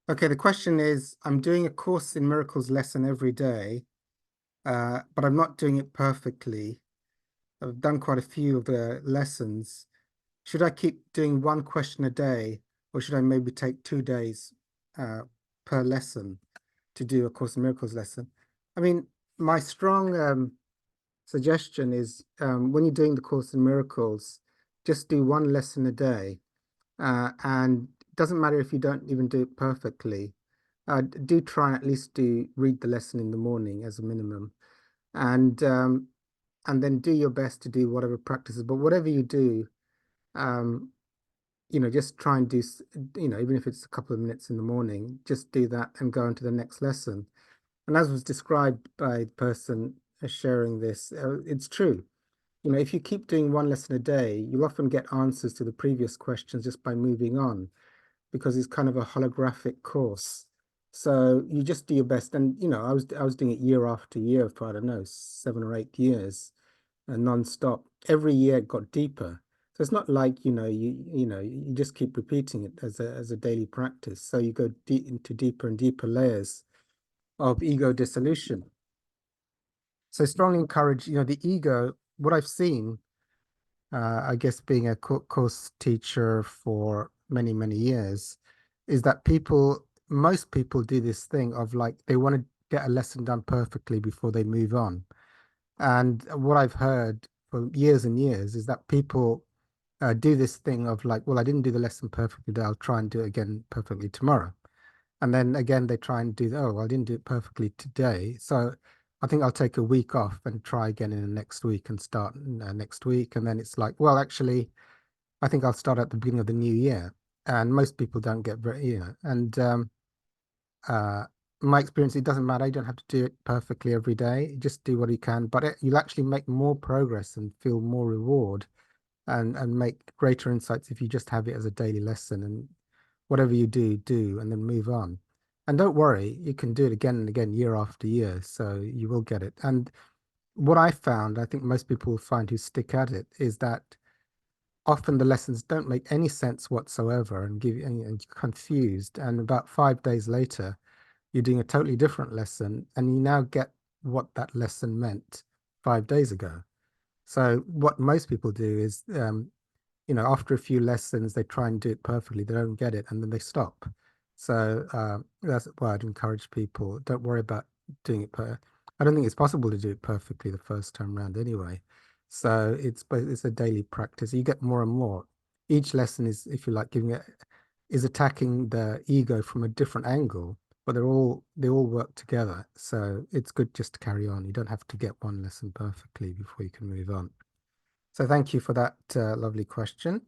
Okay, the question is, I'm doing a Course in Miracles lesson every day, but I'm not doing it perfectly. I've done quite a few of the lessons. Should I keep doing one question a day, or should I maybe take 2 days uh, per lesson to do a Course in Miracles lesson? I mean, my strong suggestion is when you're doing the Course in Miracles, just do one lesson a day. And it doesn't matter if you don't even do it perfectly. Do try and at least do read the lesson in the morning as a minimum, and um, and then do your best to do whatever practices. But whatever you do, um, just try and do, even if it's a couple of minutes in the morning, just do that and go on to the next lesson. And as was described by the person sharing this, it's true. If you keep doing one lesson a day, you often get answers to the previous questions just by moving on, because it's kind of a holographic course. So you just do your best. And I was doing it year after year for, I don't know, 7 or 8 years, and non-stop. Every year it got deeper. So it's not like, you just keep repeating it as a daily practice. So you go into deeper and deeper layers of ego dissolution. So strongly encourage, the ego, what I've seen, I guess being a course teacher for many, many years, is that most people do this thing of like they want to get a lesson done perfectly before they move on. And what I've heard for years and years is that people do this thing of like, well, I didn't do the lesson perfectly today, I'll try and do it again perfectly tomorrow. And then again, they try and do, oh, well, I didn't do it perfectly today. So I think I'll take a week off and try again in the next week and start next week. And then it's like, well, actually, I think I'll start at the beginning of the new year. And most people don't get very, and uh, my experience, it doesn't matter. You don't have to do it perfectly every day. Just do what you can, but you'll actually make more progress and feel more reward and make greater insights if you just have it as a daily lesson, and whatever you do and then move on. And don't worry, you can do it again and again, year after year. So you will get it. And what I found, I think most people will find who stick at it, is that often the lessons don't make any sense whatsoever and and you're confused. And about 5 days later, you're doing a totally different lesson and you now get what that lesson meant 5 days ago. So what most people do is, after a few lessons, they try and do it perfectly. They don't get it and then they stop. So that's why I'd encourage people, don't worry about doing it I don't think it's possible to do it perfectly the first time round anyway. So it's a daily practice. You get more and more. Each lesson is, if you like, is attacking the ego from a different angle, but they all work together. So it's good just to carry on. You don't have to get one lesson perfectly before you can move on. So thank you for that lovely question.